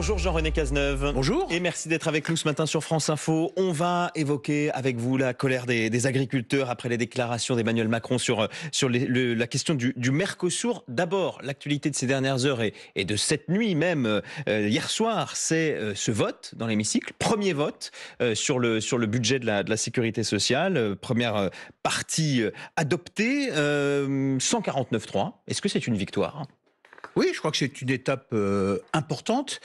Bonjour Jean-René Cazeneuve. Bonjour. Et merci d'être avec nous ce matin sur France Info. On va évoquer avec vous la colère des agriculteurs après les déclarations d'Emmanuel Macron sur la question du Mercosur. D'abord, l'actualité de ces dernières heures et de cette nuit même, hier soir, c'est ce vote dans l'hémicycle. Premier vote sur le budget de la sécurité sociale. Première partie adoptée, 149.3. Est-ce que c'est une victoire ? Oui, je crois que c'est une étape importante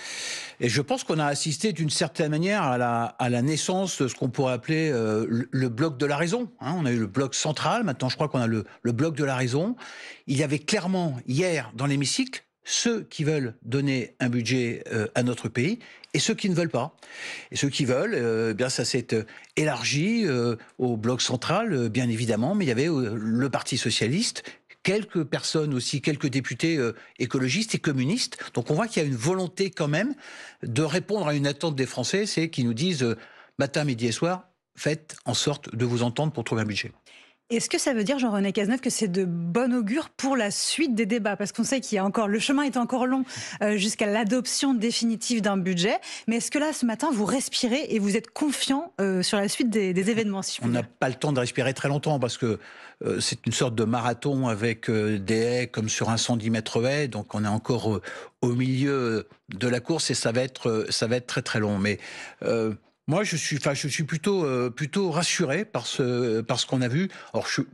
et je pense qu'on a assisté d'une certaine manière à la naissance de ce qu'on pourrait appeler le bloc de la raison. On a eu le bloc central, maintenant je crois qu'on a le bloc de la raison. Il y avait clairement hier dans l'hémicycle ceux qui veulent donner un budget à notre pays et ceux qui ne veulent pas. Et ceux qui veulent, bien ça s'est élargi au bloc central, bien évidemment, mais il y avait le Parti socialiste, quelques personnes aussi, quelques députés écologistes et communistes. Donc on voit qu'il y a une volonté quand même de répondre à une attente des Français, c'est qu'ils nous disent matin, midi et soir, faites en sorte de vous entendre pour trouver un budget. Est-ce que ça veut dire, Jean-René Cazeneuve, que c'est de bon augure pour la suite des débats? Parce qu'on sait qu'il y a encore, le chemin est encore long jusqu'à l'adoption définitive d'un budget. Mais est-ce que là, ce matin, vous respirez et vous êtes confiant sur la suite des événements, si je On puis n'a dire? pas le temps de respirer très longtemps parce que c'est une sorte de marathon avec des haies comme sur un 110 mètres haies. Donc on est encore au milieu de la course et ça va être très très long. Mais moi, je suis plutôt rassuré par ce qu'on a vu. Alors, vous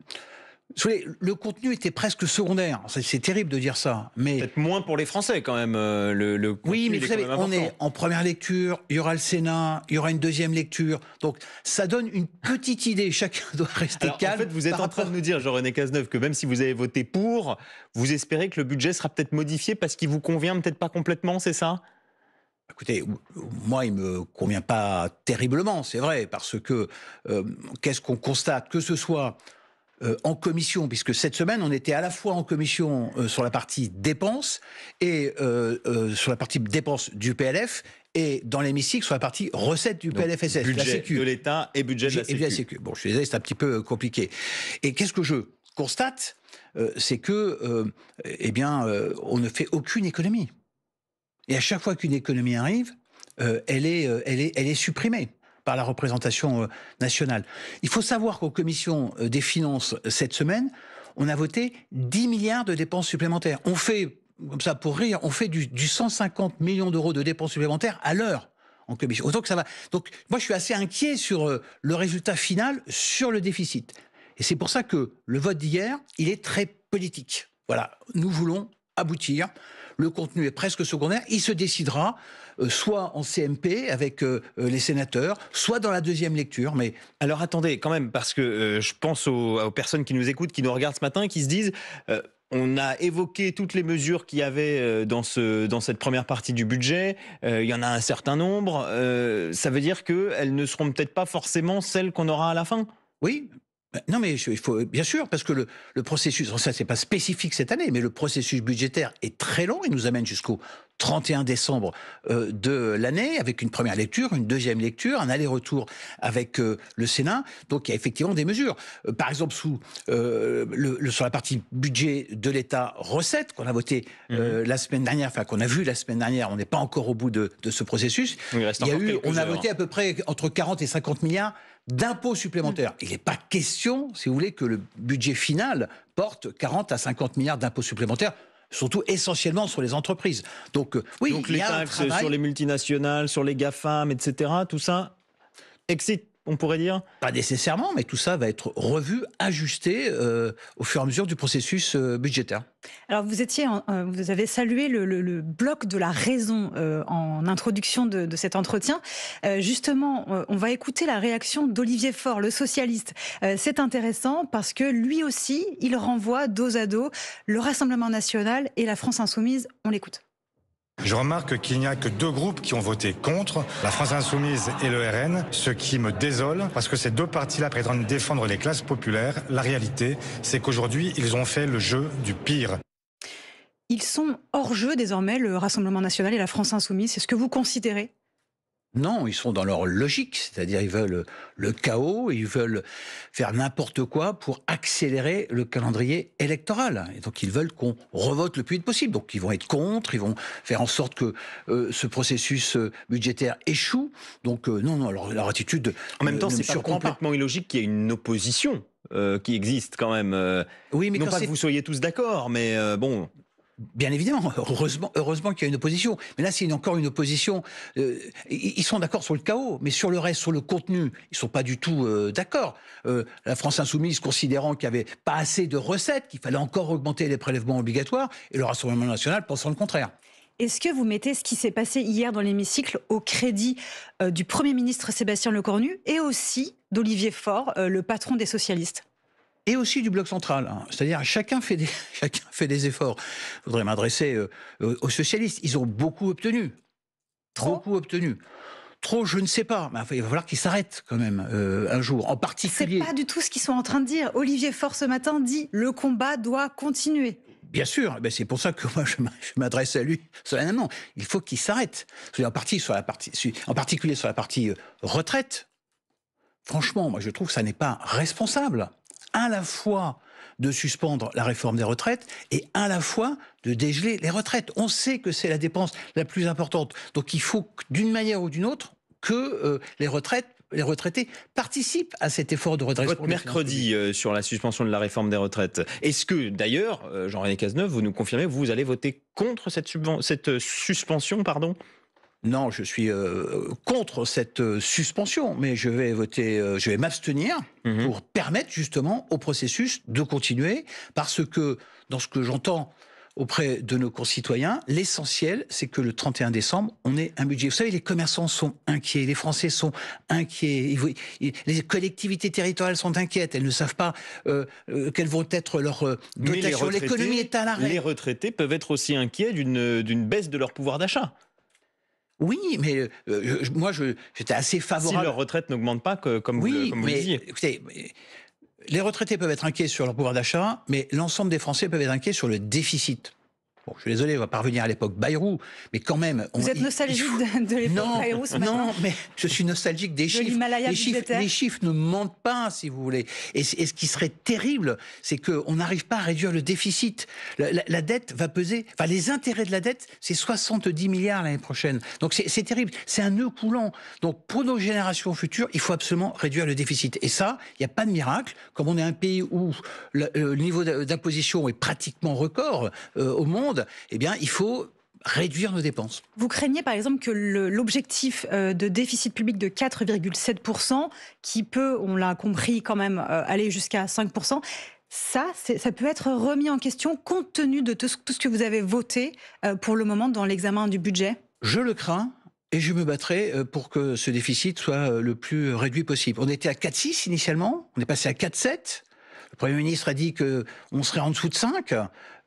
savez, le contenu était presque secondaire. C'est terrible de dire ça, mais Peut-être moins pour les Français quand même. Le contenu, oui, mais il vous est quand savez, même on important. est en première lecture. Il y aura le Sénat, il y aura une deuxième lecture. Donc, ça donne une petite idée. Chacun doit rester Alors, calme. en fait, vous êtes par en train de rapport- nous dire, Jean-René Cazeneuve, que même si vous avez voté pour, vous espérez que le budget sera peut-être modifié parce qu'il vous convient peut-être pas complètement, c'est ça ? Écoutez, moi, il me convient pas terriblement, c'est vrai, parce que qu'est-ce qu'on constate, que ce soit en commission, puisque cette semaine, on était à la fois en commission sur la partie dépenses et sur la partie dépenses du PLF, et dans l'hémicycle sur la partie recettes du Donc, PLFSS, la budget Sécu. de l'État et budget de la Et bien, Sécu. Bon, je suis désolé, c'est un petit peu compliqué. Et qu'est-ce que je constate, c'est que, on ne fait aucune économie. Et à chaque fois qu'une économie arrive, elle est supprimée par la représentation nationale. Il faut savoir qu'aux commissions des finances, cette semaine, on a voté 10 milliards de dépenses supplémentaires. On fait, comme ça pour rire, on fait du 150 millions d'euros de dépenses supplémentaires à l'heure en commission. Donc ça va. Donc moi je suis assez inquiet sur le résultat final, sur le déficit. Et c'est pour ça que le vote d'hier, il est très politique. Voilà, nous voulons aboutir. Le contenu est presque secondaire. Il se décidera soit en CMP avec les sénateurs, soit dans la deuxième lecture. Mais Alors attendez, quand même, parce que je pense aux personnes qui nous écoutent, qui nous regardent ce matin, qui se disent on a évoqué toutes les mesures qu'il y avait dans cette première partie du budget. Il y en a un certain nombre. Ça veut dire qu'elles ne seront peut-être pas forcément celles qu'on aura à la fin. oui. Non, mais il faut bien sûr, parce que le processus, ça c'est pas spécifique cette année, mais le processus budgétaire est très long. Il nous amène jusqu'au 31 décembre de l'année, avec une première lecture, une deuxième lecture, un aller-retour avec le Sénat. Donc il y a effectivement des mesures. Par exemple, sur la partie budget de l'État recettes qu'on a voté la semaine dernière, enfin qu'on a vu la semaine dernière, on n'est pas encore au bout de ce processus. Il reste Il y a encore eu, quelques on a heures. voté à peu près entre 40 et 50 milliards d'impôts supplémentaires. Il n'est pas question, si vous voulez, que le budget final porte 40 à 50 milliards d'impôts supplémentaires, surtout essentiellement sur les entreprises. Donc oui, Donc il les y a un taxes travail. sur les multinationales, sur les GAFAM, etc., tout ça excite, on pourrait dire. Pas nécessairement, mais tout ça va être revu, ajusté au fur et à mesure du processus budgétaire. Alors, vous avez salué le bloc de la raison en introduction de cet entretien. Justement, on va écouter la réaction d'Olivier Faure, le socialiste. C'est intéressant parce que lui aussi, il renvoie dos à dos le Rassemblement national et la France insoumise. On l'écoute. Je remarque qu'il n'y a que deux groupes qui ont voté contre, la France Insoumise et le RN, ce qui me désole parce que ces deux partis-là prétendent défendre les classes populaires. La réalité, c'est qu'aujourd'hui, ils ont fait le jeu du pire. Ils sont hors jeu désormais, le Rassemblement national et la France insoumise. C'est ce que vous considérez ? Non, ils sont dans leur logique, c'est-à-dire ils veulent le chaos, ils veulent faire n'importe quoi pour accélérer le calendrier électoral. Et donc ils veulent qu'on revote le plus vite possible. Donc ils vont être contre, ils vont faire en sorte que ce processus budgétaire échoue. Donc non, leur attitude En même temps, ne me c'est pas surprend pas. complètement illogique qu'il y ait une opposition qui existe quand même. Oui, mais Non quand pas que c'est... vous soyez tous d'accord, mais bon. Bien évidemment, heureusement qu'il y a une opposition. Mais là, c'est encore une opposition. Ils sont d'accord sur le chaos, mais sur le reste, sur le contenu, ils sont pas du tout d'accord. La France insoumise considérant qu'il n'y avait pas assez de recettes, qu'il fallait encore augmenter les prélèvements obligatoires, et le Rassemblement national pensant le contraire. Est-ce que vous mettez ce qui s'est passé hier dans l'hémicycle au crédit du Premier ministre Sébastien Lecornu et aussi d'Olivier Faure, le patron des socialistes ? Et aussi du bloc central. Hein. C'est-à-dire, chacun fait des efforts. Je voudrais m'adresser aux socialistes. Ils ont beaucoup obtenu. Beaucoup obtenu. Trop, je ne sais pas. Mais il va falloir qu'ils s'arrêtent quand même un jour. En particulier. C'est pas du tout ce qu'ils sont en train de dire. Olivier Faure ce matin dit le combat doit continuer. Bien sûr, c'est pour ça que moi je m'adresse à lui solennellement. Il faut qu'il s'arrête. En particulier sur la partie retraite. Franchement, moi je trouve que ça n'est pas responsable. À la fois de suspendre la réforme des retraites et à la fois de dégeler les retraites. On sait que c'est la dépense la plus importante. Donc il faut d'une manière ou d'une autre que les retraités participent à cet effort de redressement. Votre mercredi sur la suspension de la réforme des retraites. Est-ce que d'ailleurs, Jean-René Cazeneuve, vous nous confirmez que vous allez voter contre cette suspension, pardon ? Non, je suis contre cette suspension, mais je vais m'abstenir pour permettre justement au processus de continuer, parce que dans ce que j'entends auprès de nos concitoyens, l'essentiel, c'est que le 31 décembre, on ait un budget. Vous savez, les commerçants sont inquiets, les Français sont inquiets, les collectivités territoriales sont inquiètes, elles ne savent pas quelles vont être leurs dotations. L'économie est à l'arrêt. Les retraités peuvent être aussi inquiets d'une baisse de leur pouvoir d'achat. Oui, mais moi, j'étais assez favorable. Si leur retraite n'augmente pas, comme vous le disiez. Écoutez, les retraités peuvent être inquiets sur leur pouvoir d'achat, mais l'ensemble des Français peuvent être inquiets sur le déficit. Bon, je suis désolé, on va pas revenir à l'époque Bayrou, mais quand même... Vous êtes nostalgique de l'époque Bayrou ce matin ? Non, mais je suis nostalgique des chiffres. Les chiffres ne mentent pas, si vous voulez. Et ce qui serait terrible, c'est qu'on n'arrive pas à réduire le déficit. La dette va peser... Enfin, les intérêts de la dette, c'est 70 milliards l'année prochaine. Donc c'est terrible. C'est un nœud coulant. Donc pour nos générations futures, il faut absolument réduire le déficit. Et ça, il n'y a pas de miracle. Comme on est un pays où le niveau d'imposition est pratiquement record au monde, eh bien, il faut réduire nos dépenses. Vous craignez par exemple que l'objectif de déficit public de 4,7%, qui peut, on l'a compris quand même, aller jusqu'à 5%, ça peut être remis en question compte tenu de tout ce que vous avez voté pour le moment dans l'examen du budget ? Je le crains. Et je me battrai pour que ce déficit soit le plus réduit possible. On était à 4,6 initialement, on est passé à 4,7. Le Premier ministre a dit qu'on serait en dessous de 5.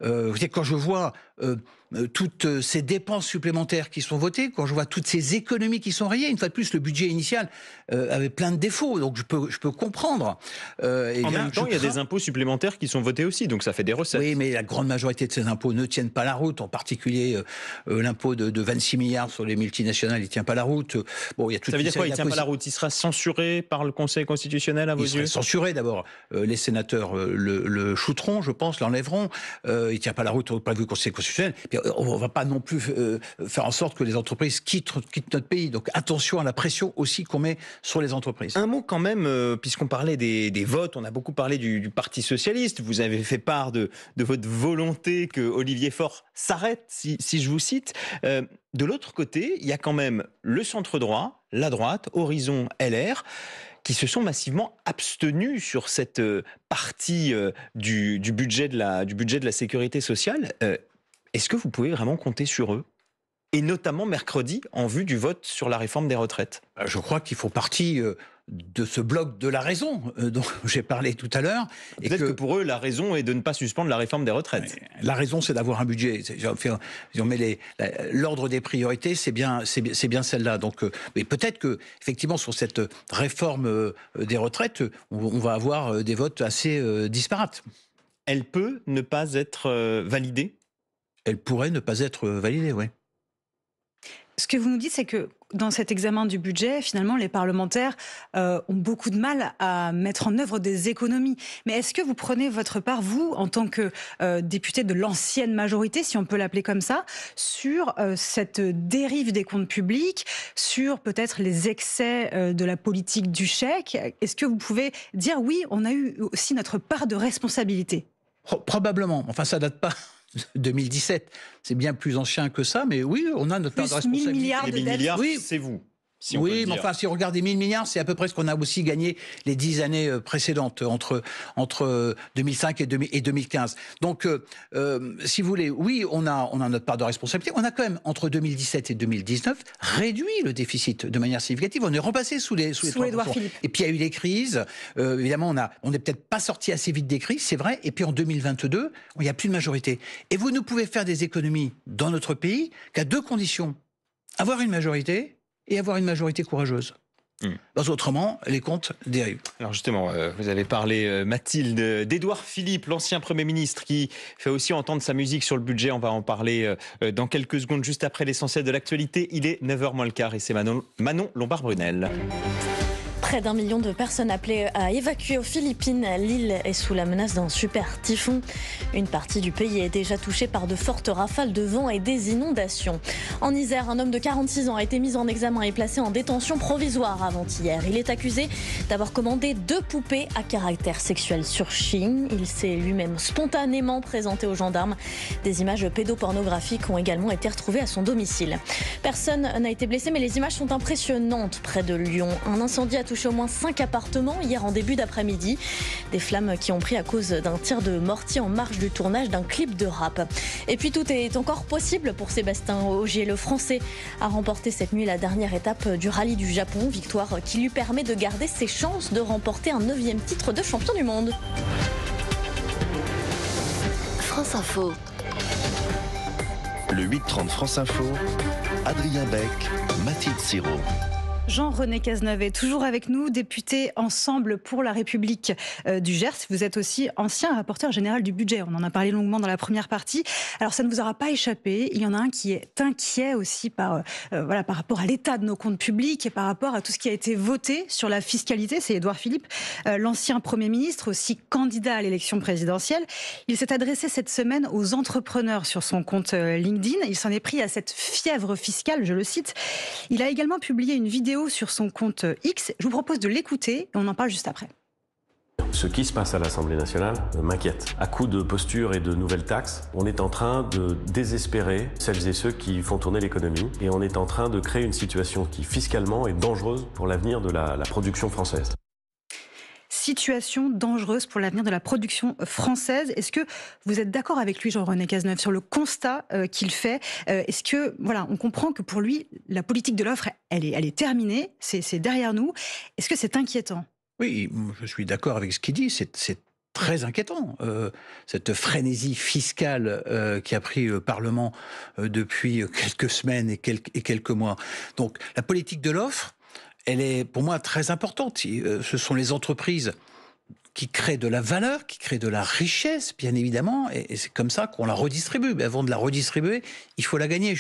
Vous savez, quand je vois toutes ces dépenses supplémentaires qui sont votées, quand je vois toutes ces économies qui sont rayées, une fois de plus, le budget initial avait plein de défauts, donc je peux comprendre. En même temps, il y a des impôts supplémentaires qui sont votés aussi, donc ça fait des recettes. Oui, mais la grande majorité de ces impôts ne tiennent pas la route, en particulier l'impôt de 26 milliards sur les multinationales, il ne tient pas la route. Bon, il y a ça veut dire quoi, il ne tient pas la route ? Il sera censuré par le Conseil constitutionnel à vos yeux ? Il sera censuré d'abord. Les sénateurs le shooteront, je pense, l'enlèveront. Il ne tient pas la route au point de vue du Conseil constitutionnel. Puis, on ne va pas non plus faire en sorte que les entreprises quittent notre pays. Donc attention à la pression aussi qu'on met sur les entreprises. Un mot quand même, puisqu'on parlait des votes, on a beaucoup parlé du Parti socialiste. Vous avez fait part de votre volonté que Olivier Faure s'arrête, si je vous cite. De l'autre côté, il y a quand même le centre-droit, la droite, Horizon, LR, qui se sont massivement abstenus sur cette partie du budget de la sécurité sociale. Est-ce que vous pouvez vraiment compter sur eux ? Et notamment mercredi, en vue du vote sur la réforme des retraites. Je crois qu'ils font partie de ce bloc de la raison dont j'ai parlé tout à l'heure. Peut-être que pour eux, la raison est de ne pas suspendre la réforme des retraites. La raison, c'est d'avoir un budget. Si on met l'ordre des priorités, c'est bien celle-là. Donc, mais peut-être que, effectivement, sur cette réforme des retraites, on va avoir des votes assez disparates. Elle peut ne pas être validée ? Elle pourrait ne pas être validée, oui. Ce que vous nous dites, c'est que dans cet examen du budget, finalement, les parlementaires ont beaucoup de mal à mettre en œuvre des économies. Mais est-ce que vous prenez votre part, vous, en tant que député de l'ancienne majorité, si on peut l'appeler comme ça, sur cette dérive des comptes publics, sur peut-être les excès de la politique du chèque? Est-ce que vous pouvez dire, oui, on a eu aussi notre part de responsabilité? Probablement. Enfin, ça date pas de 2017. C'est bien plus ancien que ça, mais oui, on a notre part de Plus 1000 responsabilité. milliards de Les 1000 dettes. milliards, Oui. c'est vous. Si on peut Oui, le mais dire. enfin, si on regarde les 1000 milliards, c'est à peu près ce qu'on a aussi gagné les 10 années précédentes, entre 2005 et 2015. Donc, si vous voulez, oui, on a notre part de responsabilité. On a quand même, entre 2017 et 2019, réduit le déficit de manière significative. On est repassé sous les 3%. Édouard Philippe. Et puis, il y a eu les crises. Évidemment, on n'est peut-être pas sorti assez vite des crises, c'est vrai. Et puis, en 2022, il n'y a plus de majorité. Et vous ne pouvez faire des économies dans notre pays qu'à deux conditions. Avoir une majorité et avoir une majorité courageuse. Parce qu'autrement, les comptes dérivent. Alors justement, vous avez parlé, Mathilde, d'Édouard Philippe, l'ancien Premier ministre, qui fait aussi entendre sa musique sur le budget. On va en parler dans quelques secondes, juste après l'essentiel de l'actualité. Il est 9h moins le quart et c'est Manon Lombard-Brunel. Près d'1 million de personnes appelées à évacuer aux Philippines. L'île est sous la menace d'un super typhon. Une partie du pays est déjà touchée par de fortes rafales de vent et des inondations. En Isère, un homme de 46 ans a été mis en examen et placé en détention provisoire avant-hier. Il est accusé d'avoir commandé 2 poupées à caractère sexuel sur Chine. Il s'est lui-même spontanément présenté aux gendarmes. Des images pédopornographiques ont également été retrouvées à son domicile. Personne n'a été blessé, mais les images sont impressionnantes près de Lyon. Un incendie a touché au moins 5 appartements hier en début d'après-midi. Des flammes qui ont pris à cause d'un tir de mortier en marge du tournage d'un clip de rap. Et puis tout est encore possible pour Sébastien Ogier. Le Français a remporté cette nuit la dernière étape du rallye du Japon. Victoire qui lui permet de garder ses chances de remporter un 9e titre de champion du monde. France Info. Le 8-30 France Info, Adrien Beck, Mathilde Siraud. Jean-René Cazeneuve est toujours avec nous, député Ensemble pour la République du Gers. Vous êtes aussi ancien rapporteur général du budget. On en a parlé longuement dans la première partie. Alors ça ne vous aura pas échappé. Il y en a un qui est inquiet aussi par rapport à l'état de nos comptes publics et par rapport à tout ce qui a été voté sur la fiscalité. C'est Édouard Philippe, l'ancien Premier ministre, aussi candidat à l'élection présidentielle. Il s'est adressé cette semaine aux entrepreneurs sur son compte LinkedIn. Il s'en est pris à cette fièvre fiscale, je le cite. Il a également publié une vidéo sur son compte X. Je vous propose de l'écouter et on en parle juste après. Ce qui se passe à l'Assemblée nationale m'inquiète. À coup de postures et de nouvelles taxes, on est en train de désespérer celles et ceux qui font tourner l'économie et on est en train de créer une situation qui fiscalement est dangereuse pour l'avenir de la production française. Situation dangereuse pour l'avenir de la production française. Est-ce que vous êtes d'accord avec lui, Jean-René Cazeneuve, sur le constat qu'il fait? Est-ce que, on comprend que pour lui, la politique de l'offre, elle est terminée, c'est derrière nous. Est-ce que c'est inquiétant? Oui, je suis d'accord avec ce qu'il dit, c'est très inquiétant, cette frénésie fiscale qui a pris le Parlement depuis quelques semaines et quelques mois. Donc la politique de l'offre, elle est pour moi très importante. Ce sont les entreprises qui créent de la valeur, qui créent de la richesse, bien évidemment, et c'est comme ça qu'on la redistribue. Mais avant de la redistribuer, il faut la gagner.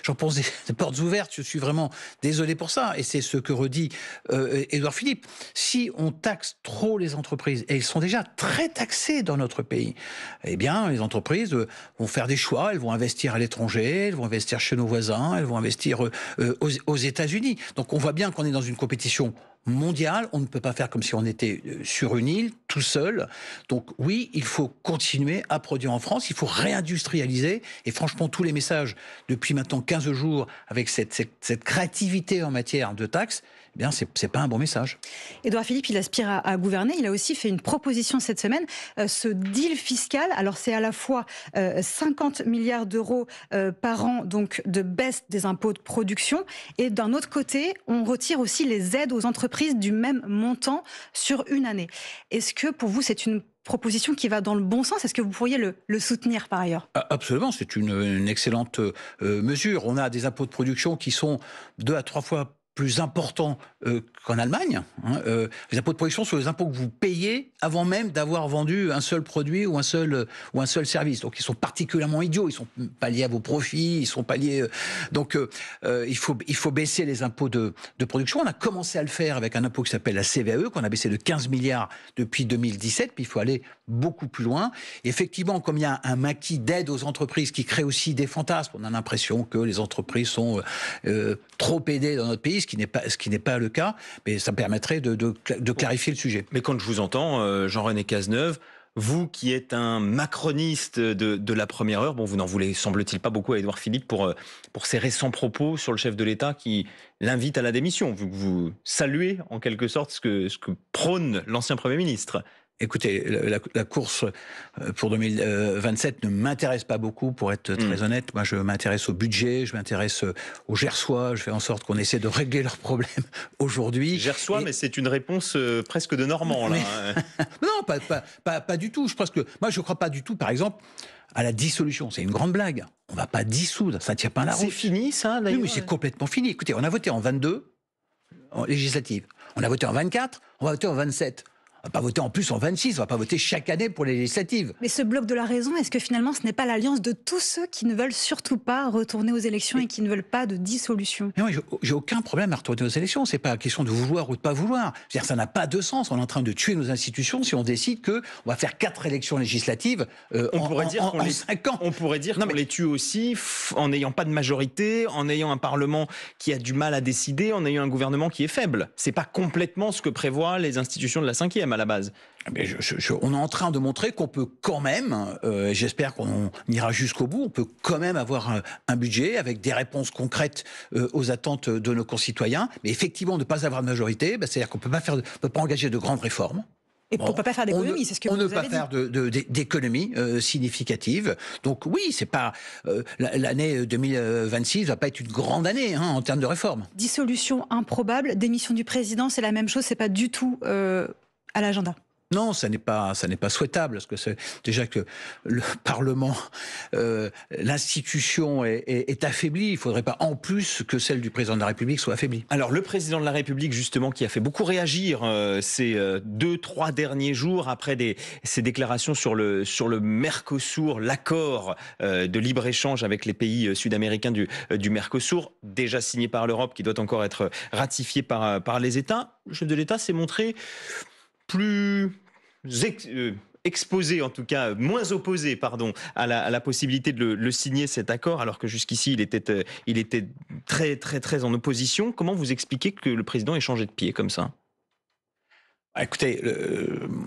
J'en pense des portes ouvertes, je suis vraiment désolé pour ça, et c'est ce que redit Édouard Philippe. Si on taxe trop les entreprises, et elles sont déjà très taxées dans notre pays, eh bien, les entreprises vont faire des choix, elles vont investir à l'étranger, elles vont investir chez nos voisins, elles vont investir aux États-Unis. Donc on voit bien qu'on est dans une compétition mondiale, on ne peut pas faire comme si on était sur une île, tout seul. Donc oui, il faut continuer à produire en France, il faut réindustrialiser, et franchement, tous les messages depuis maintenant 15 jours, avec cette créativité en matière de taxes, eh bien, c'est pas un bon message. Édouard Philippe, il aspire à gouverner. Il a aussi fait une proposition cette semaine. Ce deal fiscal, alors c'est à la fois 50 milliards d'euros par an, donc de baisse des impôts de production, et d'un autre côté, on retire aussi les aides aux entreprises du même montant sur une année. Est-ce que pour vous, c'est une proposition qui va dans le bon sens? Est-ce que vous pourriez le soutenir par ailleurs? Absolument, c'est une excellente mesure. On a des impôts de production qui sont 2 à 3 fois plus importants qu'en Allemagne. Les impôts de production sont les impôts que vous payez avant même d'avoir vendu un seul produit ou un seul service. Donc ils sont particulièrement idiots, ils sont pas liés à vos profits, ils sont pas liés... donc il faut baisser les impôts de production. On a commencé à le faire avec un impôt qui s'appelle la CVAE, qu'on a baissé de 15 milliards depuis 2017, puis il faut aller beaucoup plus loin. Et effectivement, comme il y a un maquis d'aide aux entreprises qui crée aussi des fantasmes, on a l'impression que les entreprises sont trop aidées dans notre pays, ce qui n'est pas le cas, mais ça permettrait de clarifier le sujet. Mais quand je vous entends, Jean-René Cazeneuve, vous qui êtes un macroniste de la première heure, bon, vous n'en voulez, semble-t-il, pas beaucoup à Édouard Philippe pour ses récents propos sur le chef de l'État qui l'invite à la démission. Vous saluez en quelque sorte ce que prône l'ancien Premier ministre. Écoutez, la course pour 2027 ne m'intéresse pas beaucoup, pour être très honnête. Moi, je m'intéresse au budget, je m'intéresse aux Gersois, je fais en sorte qu'on essaie de régler leurs problèmes aujourd'hui. Gersois, mais c'est une réponse presque de Normand, là. Non, pas du tout. Moi, je ne crois pas du tout, par exemple, à la dissolution. C'est une grande blague. On ne va pas dissoudre, ça ne tient pas la route. C'est fini, ça, d'ailleurs? Oui, mais c'est complètement fini. Écoutez, on a voté en 22, en législative. On a voté en 24, on va voter en 27. On ne va pas voter en plus en 26, on ne va pas voter chaque année pour les législatives. Mais ce bloc de la raison, est-ce que finalement ce n'est pas l'alliance de tous ceux qui ne veulent surtout pas retourner aux élections et qui ne veulent pas de dissolution? Mais moi, j'ai aucun problème à retourner aux élections. C'est pas question de vouloir ou de pas vouloir. C'est-à-dire, ça n'a pas de sens. On est en train de tuer nos institutions si on décide qu'on va faire 4 élections législatives en 5 ans. On pourrait dire qu'on les tue aussi en n'ayant pas de majorité, en ayant un Parlement qui a du mal à décider, en ayant un gouvernement qui est faible. C'est pas complètement ce que prévoient les institutions de la 5e à la base. Mais on est en train de montrer qu'on peut quand même, j'espère qu'on ira jusqu'au bout, on peut quand même avoir un budget avec des réponses concrètes aux attentes de nos concitoyens. Mais effectivement, ne pas avoir de majorité, c'est-à-dire qu'on ne peut pas engager de grandes réformes. Et on ne peut pas faire d'économie, c'est ce que vous avez dit. On ne peut pas faire d'économie significative. Donc oui, c'est pas l'année 2026 va pas être une grande année en termes de réformes. Dissolution improbable, démission du président, c'est la même chose, c'est pas du tout à l'agenda. Non, ça n'est pas souhaitable, parce que c'est déjà que le Parlement, l'institution est affaiblie. Il ne faudrait pas en plus que celle du président de la République soit affaiblie. Alors le président de la République, justement, qui a fait beaucoup réagir ces 2-3 derniers jours après ces déclarations sur le Mercosur, l'accord de libre-échange avec les pays sud-américains du Mercosur, déjà signé par l'Europe, qui doit encore être ratifié par les États. Le chef de l'État s'est montré plus exposé, en tout cas moins opposé, pardon, à la possibilité de le signer, cet accord, alors que jusqu'ici il était très très très en opposition. Comment vous expliquez que le président ait changé de pied comme ça? Écoutez,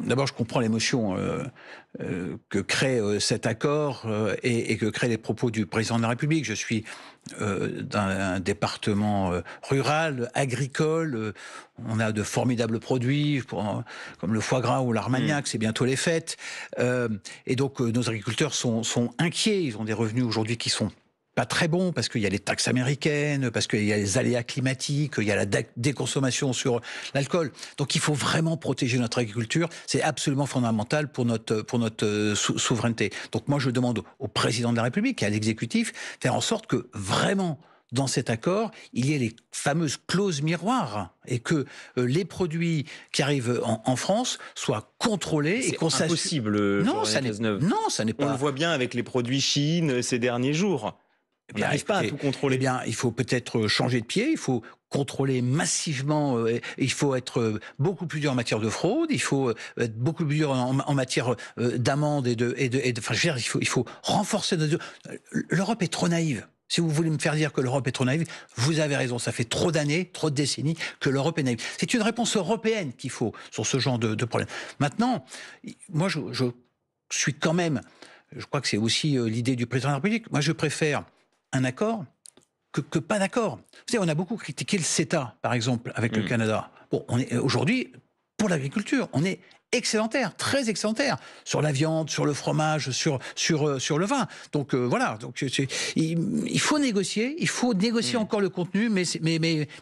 d'abord je comprends l'émotion que crée cet accord et que créent les propos du président de la République. Je suis d'un département rural, agricole. On a de formidables produits comme le foie gras ou l'armagnac, c'est bientôt les fêtes. Et donc nos agriculteurs sont inquiets. Ils ont des revenus aujourd'hui qui sont pas très bon, parce qu'il y a les taxes américaines, parce qu'il y a les aléas climatiques, il y a la déconsommation sur l'alcool. Donc il faut vraiment protéger notre agriculture. C'est absolument fondamental pour notre souveraineté. Donc moi je demande au président de la République et à l'exécutif de faire en sorte que vraiment dans cet accord, il y ait les fameuses clauses miroirs et que les produits qui arrivent en France soient contrôlés et qu'on sache. C'est impossible. Non, ça n'est pas. On le voit bien avec les produits Chine ces derniers jours. On n'arrive pas à tout contrôler. Eh bien, il faut peut-être changer de pied, il faut contrôler massivement, il faut être beaucoup plus dur en matière de fraude, il faut être beaucoup plus dur en matière d'amende enfin, je veux dire, il faut renforcer l'Europe est trop naïve. Si vous voulez me faire dire que l'Europe est trop naïve, vous avez raison. Ça fait trop d'années, trop de décennies que l'Europe est naïve. C'est une réponse européenne qu'il faut sur ce genre de problème. Maintenant, moi, je suis quand même... Je crois que c'est aussi l'idée du président de la République. Moi, je préfère un accord que pas d'accord. Vous savez, on a beaucoup critiqué le CETA, par exemple, avec le Canada. Bon, on est aujourd'hui, pour l'agriculture, on est excédentaire, très excédentaire, sur la viande, sur le fromage, sur le vin. Donc voilà, donc, il faut négocier encore le contenu, mais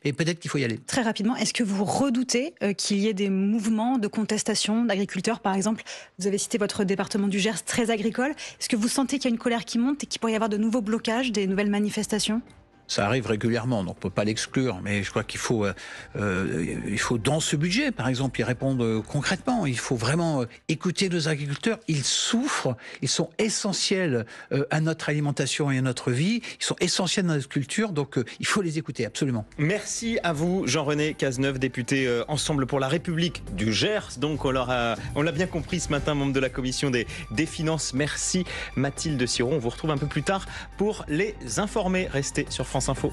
peut-être qu'il faut y aller. Très rapidement, est-ce que vous redoutez qu'il y ait des mouvements de contestation d'agriculteurs, par exemple? Vous avez cité votre département du Gers, très agricole. Est-ce que vous sentez qu'il y a une colère qui monte et qu'il pourrait y avoir de nouveaux blocages, des nouvelles manifestations? Ça arrive régulièrement, donc on ne peut pas l'exclure, mais je crois qu'il faut, dans ce budget, par exemple, y répondre concrètement. Il faut vraiment écouter nos agriculteurs. Ils souffrent, ils sont essentiels à notre alimentation et à notre vie. Ils sont essentiels dans notre culture, donc il faut les écouter, absolument. Merci à vous, Jean-René Cazeneuve, député Ensemble pour la République du Gers. Donc on l'a bien compris ce matin, membre de la commission des finances. Merci Mathilde Siron. On vous retrouve un peu plus tard pour les informer. Restez sur France Info.